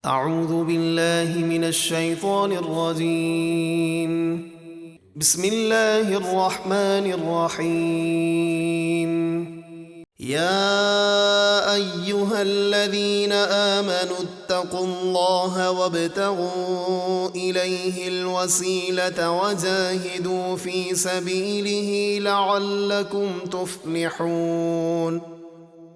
اعوذ باللہ من الشیطان الرجیم بسم اللہ الرحمن الرحیم یا ایہا الذین آمنوا اتقوا اللہ وابتغوا الیہ الوسیلۃ وجاہدوا فی سبیلہ لعلکم تفلحون۔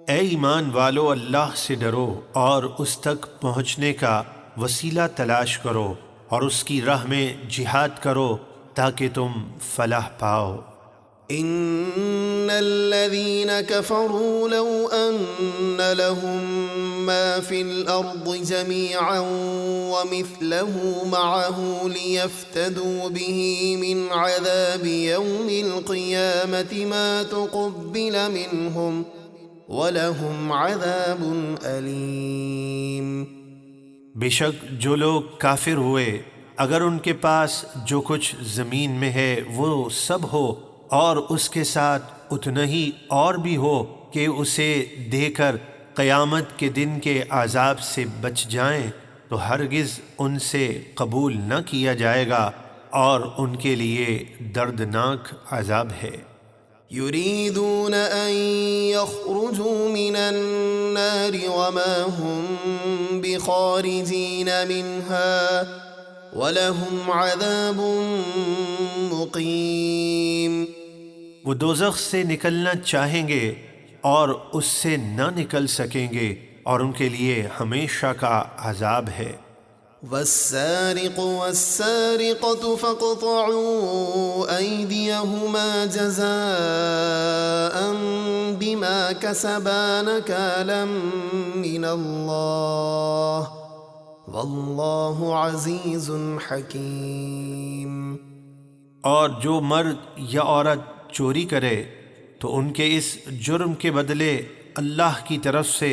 اے ایمان والو، اللہ سے ڈرو اور اس تک پہنچنے کا وسیلہ تلاش کرو اور اس کی راہ میں جہاد کرو تاکہ تم فلاح پاؤ۔ ان الذين كفروا لو ان لهم ما في الارض جميعا ومثله معه ليفتدوا به من عذاب يوم القيامة ما تقبل منهم وَلَهُمْ عَذَابٌ أَلِيمٌ۔ بے شک جو لوگ کافر ہوئے اگر ان کے پاس جو کچھ زمین میں ہے وہ سب ہو اور اس کے ساتھ اتنا ہی اور بھی ہو کہ اسے دے کر قیامت کے دن کے عذاب سے بچ جائیں تو ہرگز ان سے قبول نہ کیا جائے گا اور ان کے لیے دردناک عذاب ہے۔ يريدون أن يخرجوا من النار وما هم بخارجين منها ولهم عذاب مقيم۔ وہ دوزخ سے نکلنا چاہیں گے اور اس سے نہ نکل سکیں گے اور ان کے لیے ہمیشہ کا عذاب ہے۔ والسارق والسارقة فاقطعوا أيديهما جزاء بما كسبا نكالا من الله والله عزيز حكيم۔ اور جو مرد یا عورت چوری کرے تو ان کے اس جرم کے بدلے اللہ کی طرف سے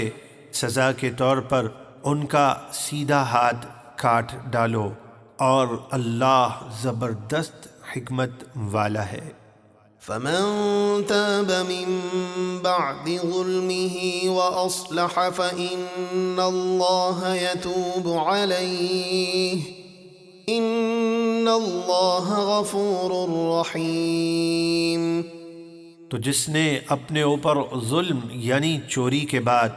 سزا کے طور پر ان کا سیدھا ہاتھ کاٹ ڈالو اور اللہ زبردست حکمت والا ہے۔ فمن تاب من بعد ظلمه وأصلح فإن الله يتوب عليه إن الله غفور رحيم۔ تو جس نے اپنے اوپر ظلم یعنی چوری کے بعد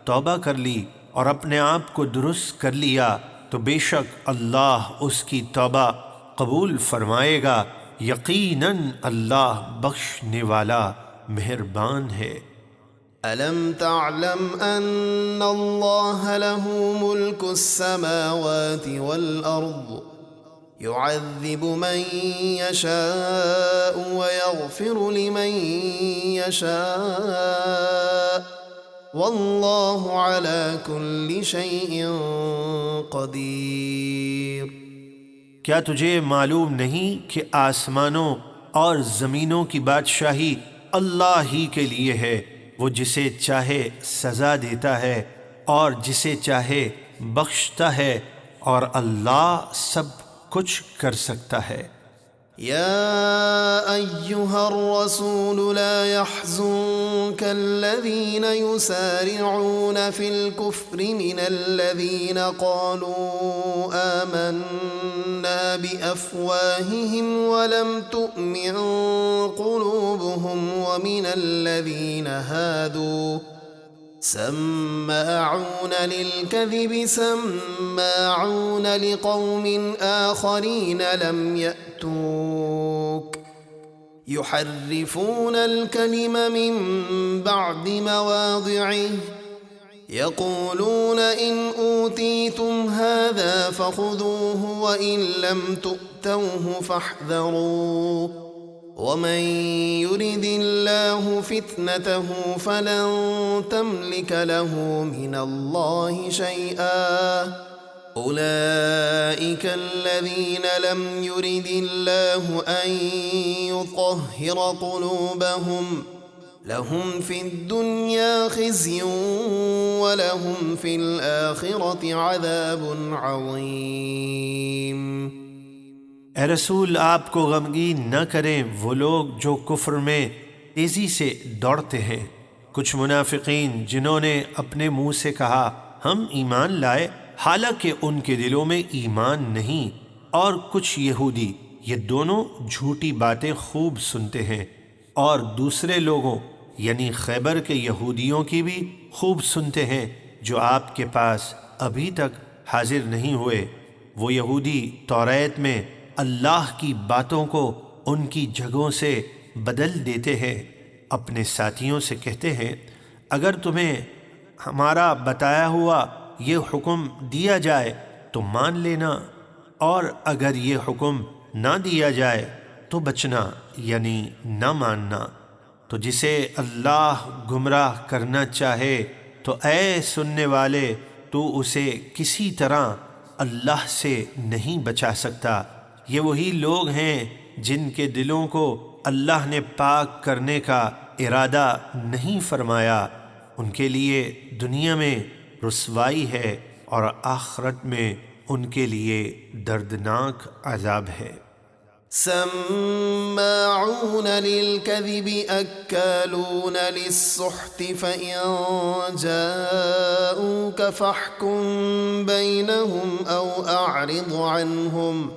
توبہ کر لی اور اپنے آپ کو درست کر لیا تو بے شک اللہ اس کی توبہ قبول فرمائے گا، یقیناً اللہ بخشنے والا مہربان ہے۔ أَلَمْ تَعْلَمْ أَنَّ اللَّهَ لَهُ مُلْكُ السَّمَاوَاتِ وَالْأَرْضِ يُعَذِّبُ مَن يَشَاءُ وَيَغْفِرُ لِمَن يَشَاءُ واللہ علی کل شیء قدیر۔ کیا تجھے معلوم نہیں کہ آسمانوں اور زمینوں کی بادشاہی اللہ ہی کے لیے ہے؟ وہ جسے چاہے سزا دیتا ہے اور جسے چاہے بخشتا ہے اور اللہ سب کچھ کر سکتا ہے۔ يا أيها الرسول لا يحزنك الذين يسارعون في الكفر من الذين قالوا آمنا بأفواههم ولم تؤمن قلوبهم ومن الذين هادوا سماعون للكذب سماعون لقوم آخرين لم يأتوك يحرفون الكلم من بعد مواضعه يقولون إن أوتيتم هذا فخذوه وإن لم تؤتوه فاحذروا ومن يرد الله فتنته فلن تملك له من الله شيئا أولئك الذين لم يرد الله أن يطهر قلوبهم لهم في الدنيا خزي ولهم في الآخرة عذاب عظيم۔ اے رسول، آپ کو غمگین نہ کریں وہ لوگ جو کفر میں تیزی سے دوڑتے ہیں۔ کچھ منافقین جنہوں نے اپنے منہ سے کہا ہم ایمان لائے حالانکہ ان کے دلوں میں ایمان نہیں، اور کچھ یہودی یہ دونوں جھوٹی باتیں خوب سنتے ہیں، اور دوسرے لوگوں یعنی خیبر کے یہودیوں کی بھی خوب سنتے ہیں جو آپ کے پاس ابھی تک حاضر نہیں ہوئے۔ وہ یہودی توریت میں اللہ کی باتوں کو ان کی جگہوں سے بدل دیتے ہیں، اپنے ساتھیوں سے کہتے ہیں اگر تمہیں ہمارا بتایا ہوا یہ حکم دیا جائے تو مان لینا، اور اگر یہ حکم نہ دیا جائے تو بچنا یعنی نہ ماننا۔ تو جسے اللہ گمراہ کرنا چاہے تو اے سننے والے تو اسے کسی طرح اللہ سے نہیں بچا سکتا۔ یہ وہی لوگ ہیں جن کے دلوں کو اللہ نے پاک کرنے کا ارادہ نہیں فرمایا، ان کے لیے دنیا میں رسوائی ہے اور آخرت میں ان کے لیے دردناک عذاب ہے۔ سماعون للكذب أكالون للسحت فإن جاءوك فاحكم بينهم أو أعرض عنهم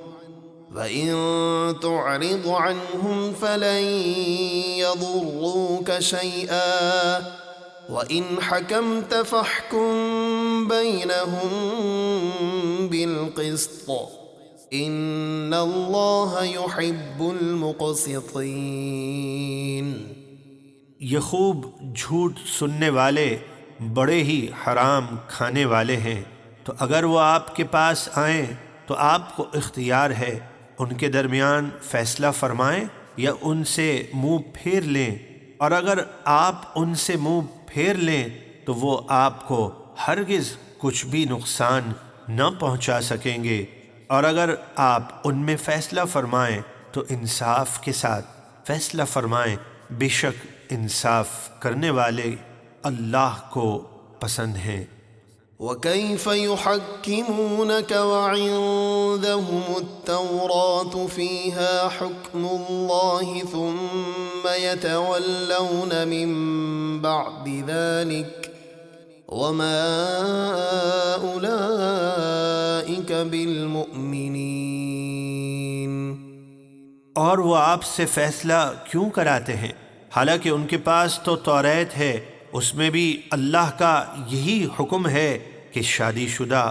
وَإِن تُعْرِضْ عَنْهُمْ فَلَن يَضُرُّوكَ شَيْئًا وَإِنْ حَكَمْتَ فَاحْكُم بَيْنَهُم بِالْقِسْطِ إِنَّ اللَّهَ يُحِبُّ الْمُقْسِطِينَ۔ یہ خوب جھوٹ سننے والے بڑے ہی حرام کھانے والے ہیں، تو اگر وہ آپ کے پاس آئیں تو آپ کو اختیار ہے ان کے درمیان فیصلہ فرمائیں یا ان سے منہ پھیر لیں، اور اگر آپ ان سے منہ پھیر لیں تو وہ آپ کو ہرگز کچھ بھی نقصان نہ پہنچا سکیں گے، اور اگر آپ ان میں فیصلہ فرمائیں تو انصاف کے ساتھ فیصلہ فرمائیں، بے شک انصاف کرنے والے اللہ کو پسند ہیں۔ وَكَيْفَ يُحَكِّمُونَكَ وَعِندَهُمُ التَّوْرَاةُ فِيهَا حُكْمُ اللَّهِ ثُمَّ يَتَوَلَّوْنَ مِن بَعْدِ ذَلِكَ وَمَا أُولَئِكَ بِالْمُؤْمِنِينَ۔ اور وہ آپ سے فیصلہ کیوں کراتے ہیں حالانکہ ان کے پاس تو توریت ہے، اس میں بھی اللہ کا یہی حکم ہے کہ شادی شدہ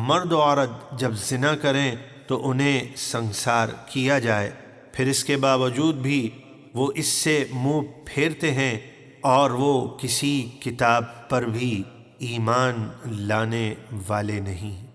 مرد و عورت جب زنا کریں تو انہیں سنسار کیا جائے، پھر اس کے باوجود بھی وہ اس سے منہ پھیرتے ہیں، اور وہ کسی کتاب پر بھی ایمان لانے والے نہیں۔